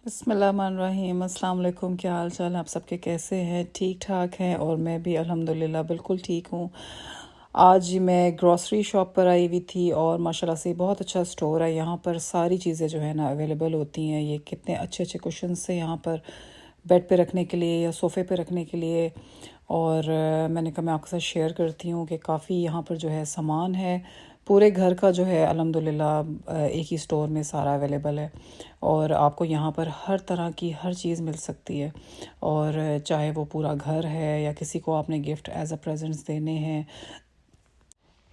बिस्मिल्लाहिर्रहमानिर्रहीम। अस्सलाम वालेकुम। क्या हाल चाल है आप सबके, कैसे हैं? ठीक ठाक हैं और मैं भी अल्हम्दुलिल्लाह बिल्कुल ठीक हूँ। आज मैं ग्रॉसरी शॉप पर आई हुई थी और माशाल्लाह से बहुत अच्छा स्टोर है। यहाँ पर सारी चीज़ें जो है ना अवेलेबल होती हैं। ये कितने अच्छे अच्छे कुशन्स से यहाँ पर बेड पे रखने के लिए या सोफ़े पे रखने के लिए। और मैंने कहा मैं आपके साथ शेयर करती हूँ कि काफ़ी यहाँ पर जो है सामान है पूरे घर का जो है अल्हम्दुलिल्लाह एक ही स्टोर में सारा अवेलेबल है। और आपको यहाँ पर हर तरह की हर चीज़ मिल सकती है। और चाहे वो पूरा घर है या किसी को आपने गिफ्ट एज अ प्रेजेंट्स देने हैं।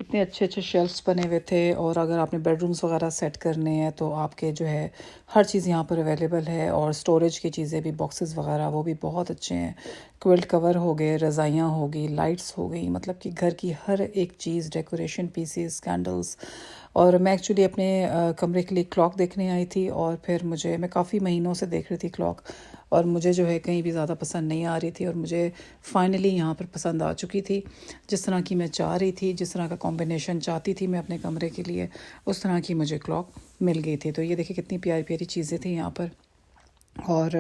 इतने अच्छे अच्छे शेल्फ्स बने हुए थे। और अगर आपने बेडरूम्स वगैरह सेट करने हैं तो आपके जो है हर चीज़ यहाँ पर अवेलेबल है। और स्टोरेज की चीज़ें भी, बॉक्सेस वगैरह वो भी बहुत अच्छे हैं। क्विल्ट कवर हो गए, रज़ाइयाँ हो गई, लाइट्स हो गई, मतलब कि घर की हर एक चीज़, डेकोरेशन पीसेस, कैंडल्स। और मैं एक्चुअली अपने कमरे के लिए क्लॉक देखने आई थी और फिर मैं काफ़ी महीनों से देख रही थी क्लॉक। और मुझे जो है कहीं भी ज़्यादा पसंद नहीं आ रही थी और मुझे फाइनली यहाँ पर पसंद आ चुकी थी। जिस तरह की मैं चाह रही थी, जिस तरह का कॉम्बिनेशन चाहती थी मैं अपने कमरे के लिए, उस तरह की मुझे क्लॉक मिल गई थी। तो ये देखिए कितनी प्यारी प्यारी चीज़ें थी यहाँ पर। और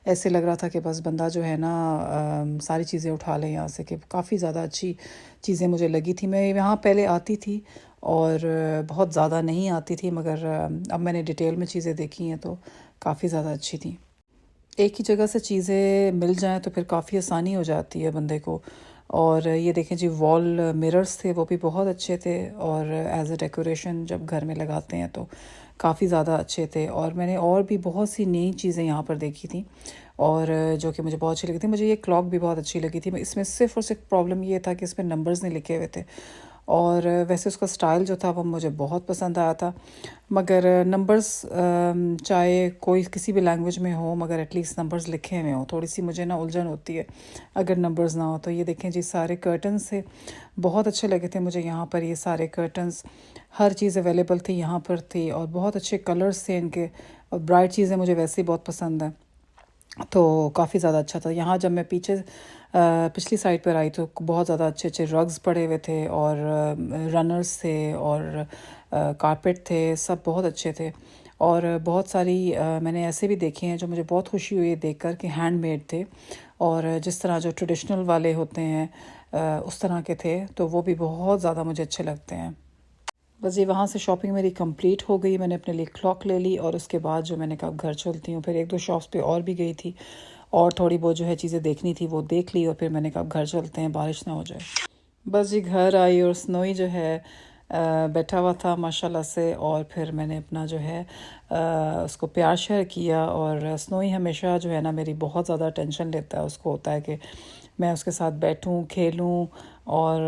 ऐसे लग रहा था कि बस बंदा जो है ना सारी चीज़ें उठा ले यहाँ से, कि काफ़ी ज़्यादा अच्छी चीज़ें मुझे लगी थी। मैं यहाँ पहले आती थी और बहुत ज़्यादा नहीं आती थी, मगर अब मैंने डिटेल में चीज़ें देखी हैं तो काफ़ी ज़्यादा अच्छी थी। एक ही जगह से चीज़ें मिल जाएं तो फिर काफ़ी आसानी हो जाती है बंदे को। और ये देखें जी, वॉल मिरर्स थे वो भी बहुत अच्छे थे। और एज अ डेकोरेशन जब घर में लगाते हैं तो काफ़ी ज़्यादा अच्छे थे। और मैंने और भी बहुत सी नई चीज़ें यहाँ पर देखी थी और जो कि मुझे बहुत अच्छी लगी थी। मुझे ये क्लॉक भी बहुत अच्छी लगी थी। इसमें सिर्फ़ और सिर्फ प्रॉब्लम ये था कि इसमें नंबर्स नहीं लिखे हुए थे। और वैसे उसका स्टाइल जो था वो मुझे बहुत पसंद आया था। मगर नंबर्स चाहे कोई किसी भी लैंग्वेज में हो, मगर एटलीस्ट नंबर्स लिखे हुए हों, थोड़ी सी मुझे ना उलझन होती है अगर नंबर्स ना हो तो। ये देखें जी, सारे कर्टन्स थे, बहुत अच्छे लगे थे मुझे यहाँ पर। ये सारे कर्टन्स, हर चीज़ अवेलेबल थी यहाँ पर थी और बहुत अच्छे कलर्स थे इनके। और ब्राइट चीज़ें मुझे वैसे ही बहुत पसंद है तो काफ़ी ज़्यादा अच्छा था। यहाँ जब मैं पीछे पिछली साइड पर आई तो बहुत ज़्यादा अच्छे अच्छे रग्स पड़े हुए थे और रनर्स थे और कारपेट थे, सब बहुत अच्छे थे। और बहुत सारी मैंने ऐसे भी देखे हैं जो मुझे बहुत खुशी हुई देख कर, कि हैंडमेड थे और जिस तरह जो ट्रेडिशनल वाले होते हैं उस तरह के थे, तो वो भी बहुत ज़्यादा मुझे अच्छे लगते हैं। बस ये वहाँ से शॉपिंग मेरी कंप्लीट हो गई। मैंने अपने लिए क्लॉक ले ली और उसके बाद जो मैंने कहा घर चलती हूँ। फिर एक दो शॉप्स पे और भी गई थी और थोड़ी बहुत जो है चीज़ें देखनी थी वो देख ली और फिर मैंने कहा घर चलते हैं, बारिश ना हो जाए। बस जी घर आई और स्नोई जो है बैठा हुआ था माशाल्लाह से। और फिर मैंने अपना जो है उसको प्यार शेयर किया। और स्नोई हमेशा जो है ना मेरी बहुत ज़्यादा टेंशन लेता है। उसको होता है कि मैं उसके साथ बैठूं, खेलूं। और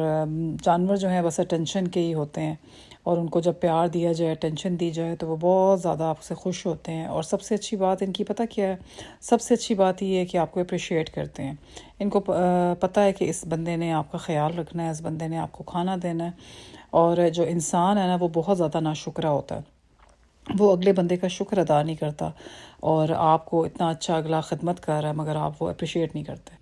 जानवर जो हैं बस अटेंशन के ही होते हैं और उनको जब प्यार दिया जाए, अटेंशन दी जाए तो वो बहुत ज़्यादा आपसे खुश होते हैं। और सबसे अच्छी बात इनकी पता क्या है? सबसे अच्छी बात ये है कि आपको अप्रिशिएट करते हैं। इनको पता है कि इस बंदे ने आपका ख्याल रखना है, इस बंदे ने आपको खाना देना है। और जो इंसान है ना वो बहुत ज़्यादा नाशुक्रा होता है, वो अगले बंदे का शुक्र अदा नहीं करता। और आपको इतना अच्छा अगला खिदमत कर रहा है मगर आप वो अप्रिशिएट नहीं करते।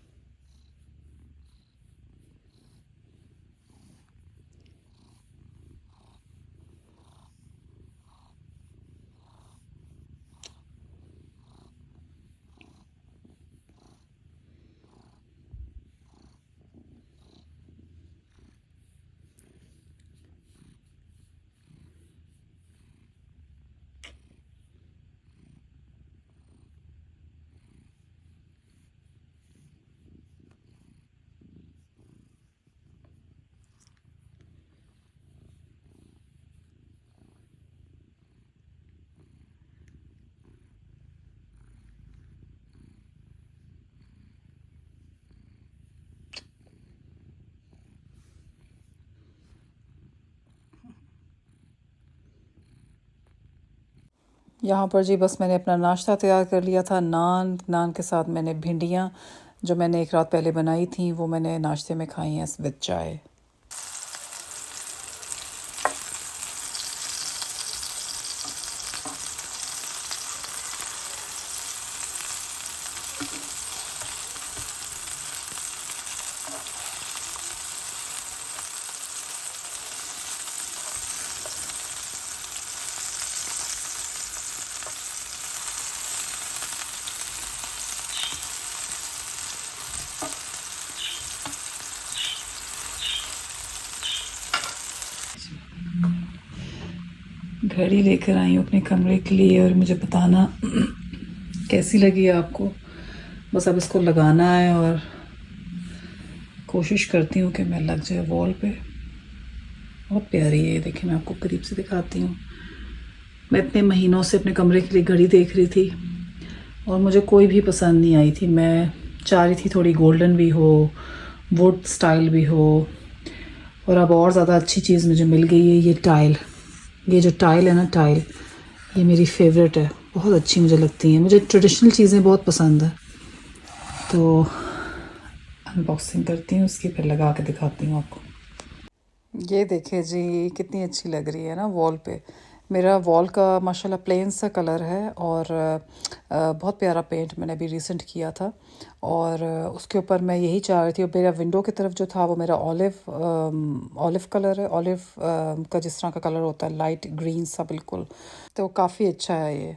यहाँ पर जी बस मैंने अपना नाश्ता तैयार कर लिया था। नान, नान के साथ मैंने भिंडियाँ जो मैंने एक रात पहले बनाई थी वो मैंने नाश्ते में खाई हैं विद चाय। घड़ी लेकर आई हूँ अपने कमरे के लिए और मुझे बताना कैसी लगी आपको। बस अब इसको लगाना है और कोशिश करती हूँ कि मैं लग जाए वॉल पे। बहुत प्यारी है ये, देखिए मैं आपको करीब से दिखाती हूँ। मैं इतने महीनों से अपने कमरे के लिए घड़ी देख रही थी और मुझे कोई भी पसंद नहीं आई थी। मैं चाह रही थी थोड़ी गोल्डन भी हो, वुड स्टाइल भी हो, और अब और ज़्यादा अच्छी चीज़ मुझे मिल गई है ये टाइल। ये जो टाइल है ना, टाइल ये मेरी फेवरेट है, बहुत अच्छी मुझे लगती है। मुझे ट्रेडिशनल चीज़ें बहुत पसंद है। तो अनबॉक्सिंग करती हूँ उसकी, फिर लगा के दिखाती हूँ आपको। ये देखिए जी, कितनी अच्छी लग रही है ना वॉल पे। मेरा वॉल का माशाल्लाह प्लेन सा कलर है और बहुत प्यारा पेंट मैंने अभी रिसेंट किया था। और उसके ऊपर मैं यही चाह रही थी। और मेरा विंडो की तरफ जो था वो मेरा ऑलिव कलर है, ऑलिव का जिस तरह का कलर होता है, लाइट ग्रीन सा बिल्कुल। तो काफ़ी अच्छा है ये।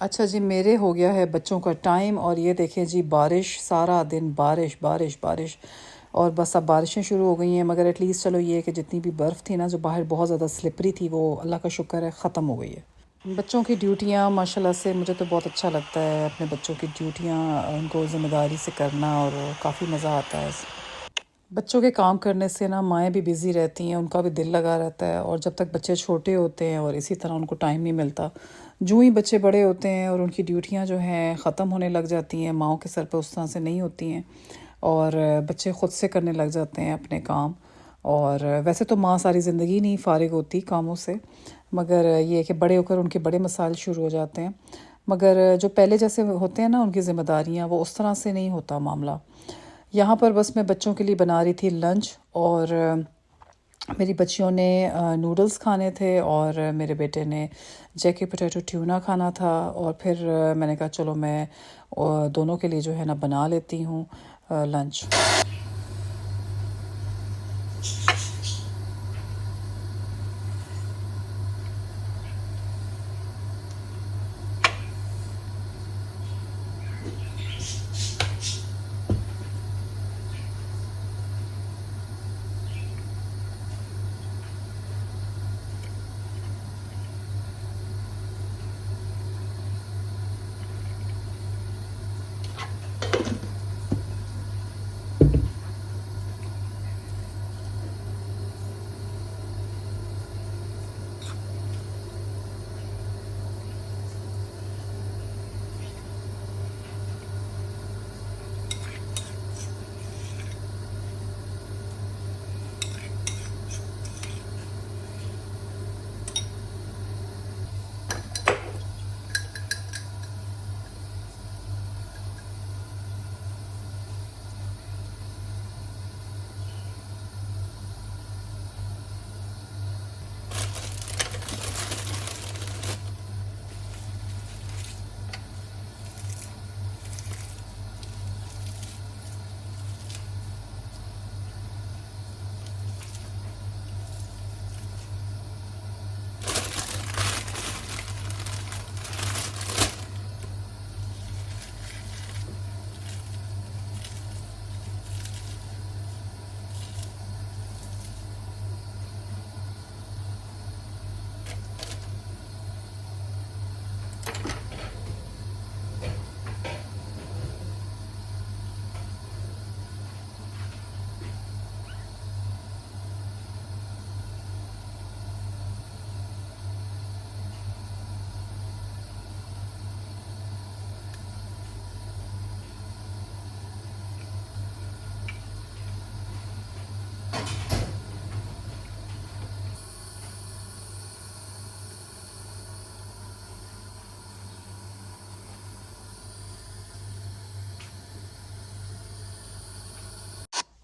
अच्छा जी, मेरे हो गया है बच्चों का टाइम और ये देखें जी, बारिश, सारा दिन बारिश बारिश बारिश। और बस अब बारिशें शुरू हो गई हैं, मगर एटलीस्ट चलो ये है कि जितनी भी बर्फ़ थी ना जो बाहर बहुत ज़्यादा स्लिपरी थी, वो अल्लाह का शुक्र है ख़त्म हो गई है। बच्चों की ड्यूटियाँ माशाल्लाह से मुझे तो बहुत अच्छा लगता है, अपने बच्चों की ड्यूटियाँ उनको ज़िम्मेदारी से करना, और काफ़ी मज़ा आता है। बच्चों के काम करने से ना माएँ भी बिज़ी रहती हैं, उनका भी दिल लगा रहता है। और जब तक बच्चे छोटे होते हैं और इसी तरह उनको टाइम नहीं मिलता, जो ही बच्चे बड़े होते हैं और उनकी ड्यूटियाँ जो हैं ख़त्म होने लग जाती हैं, माँओं के सर पे उस तरह से नहीं होती हैं और बच्चे ख़ुद से करने लग जाते हैं अपने काम। और वैसे तो माँ सारी ज़िंदगी नहीं फ़ारिग होती कामों से, मगर ये है कि बड़े होकर उनके बड़े मसाइल शुरू हो जाते हैं। मगर जो पहले जैसे होते हैं ना उनकी ज़िम्मेदारियाँ, वो उस तरह से नहीं होता मामला। यहाँ पर बस मैं बच्चों के लिए बना रही थी लंच, और मेरी बच्चियों ने नूडल्स खाने थे और मेरे बेटे ने जैकी पोटैटो ट्यूना खाना था। और फिर मैंने कहा चलो मैं दोनों के लिए जो है ना बना लेती हूँ लंच।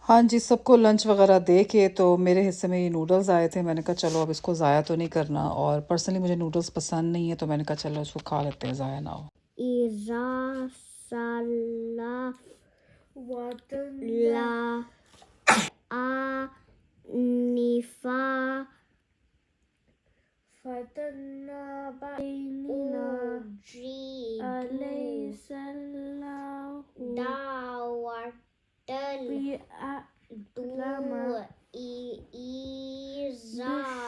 हाँ जी, सबको लंच वग़ैरह दे के तो मेरे हिस्से में ये नूडल्स आए थे। मैंने कहा चलो अब इसको ज़ाया तो नहीं करना, और पर्सनली मुझे नूडल्स पसंद नहीं है, तो मैंने कहा चलो इसको खा लेते हैं, ज़ाया ना हो। इज़ा सला ला आ निफा फतना बैनिना अलैहिस्सलाहु दावतल दू इज़ादानी।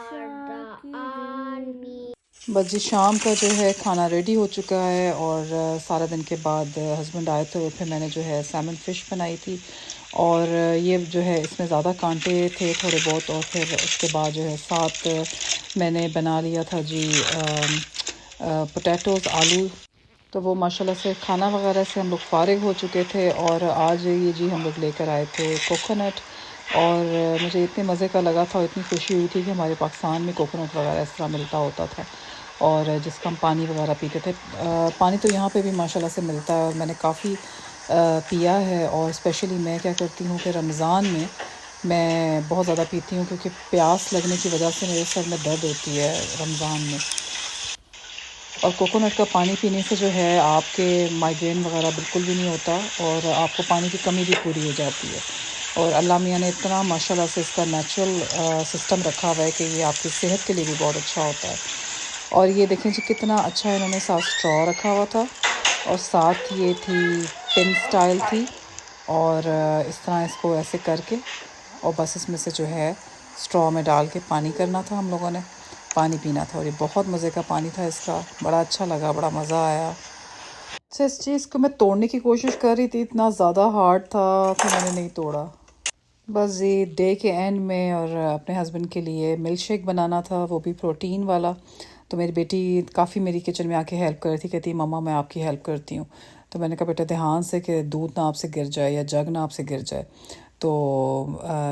बस जी शाम का जो है खाना रेडी हो चुका है और सारा दिन के बाद हस्बैंड आए थे और फिर मैंने जो है सैमन फ़िश बनाई थी और ये जो है इसमें ज़्यादा कांटे थे थोड़े बहुत और फिर उसके बाद जो है साथ मैंने बना लिया था जी पोटैटोज़ आलू। तो वो माशाल्लाह से खाना वगैरह से हम लोग फ़ारिग हो चुके थे और आज ये जी हम लोग लेकर आए थे कोकोनट और मुझे इतने मज़े का लगा था और इतनी खुशी हुई थी कि हमारे पाकिस्तान में कोकोनट वगैरह इस तरह मिलता होता था और जिसका हम पानी वगैरह पीते थे। पानी तो यहाँ पे भी माशाल्लाह से मिलता है और मैंने काफ़ी पिया है और स्पेशली मैं क्या करती हूँ कि रमज़ान में मैं बहुत ज़्यादा पीती हूँ क्योंकि प्यास लगने की वजह से मेरे सर में दर्द होती है रमज़ान में। और कोकोनट का पानी पीने से जो है आपके माइग्रेन वगैरह बिल्कुल भी नहीं होता और आपको पानी की कमी भी पूरी हो जाती है। और अल्लाह मियाँ ने इतना माशाल्लाह से इसका नेचुरल सिस्टम रखा हुआ है कि ये आपकी सेहत के लिए भी बहुत अच्छा होता है। और ये देखें जी कितना अच्छा इन्होंने साथ स्ट्रॉ रखा हुआ था और साथ ये थी पिन स्टाइल थी और इस तरह इसको ऐसे करके और बस इसमें से जो है स्ट्रॉ में डाल के पानी करना था हम लोगों ने, पानी पीना था और ये बहुत मज़े का पानी था इसका, बड़ा अच्छा लगा, बड़ा मज़ा आया। अच्छा इस चीज़ को मैं तोड़ने की कोशिश कर रही थी, इतना ज़्यादा हार्ड था कि मैंने नहीं तोड़ा। बस जी डे के एंड में और अपने हस्बैंड के लिए मिल्क शेक बनाना था, वो भी प्रोटीन वाला। तो मेरी बेटी काफ़ी मेरी किचन में आके हेल्प कर रही थी, कहती मम्मा मैं आपकी हेल्प करती हूँ। तो मैंने कहा बेटा ध्यान से कि दूध ना आपसे गिर जाए या जग ना आपसे गिर जाए। तो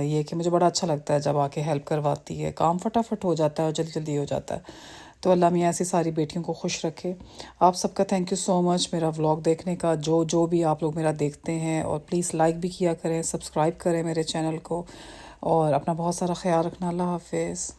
ये कि मुझे बड़ा अच्छा लगता है जब आके हेल्प करवाती है, काम फटाफट हो जाता है और जल्दी जल्दी हो जाता है। तो अल्लाह मियाँ ऐसी सारी बेटियों को खुश रखे। आप सबका थैंक यू सो मच मेरा व्लॉग देखने का, जो जो भी आप लोग मेरा देखते हैं, और प्लीज़ लाइक भी किया करें, सब्सक्राइब करें मेरे चैनल को और अपना बहुत सारा ख्याल रखना। अल्लाह हाफिज़।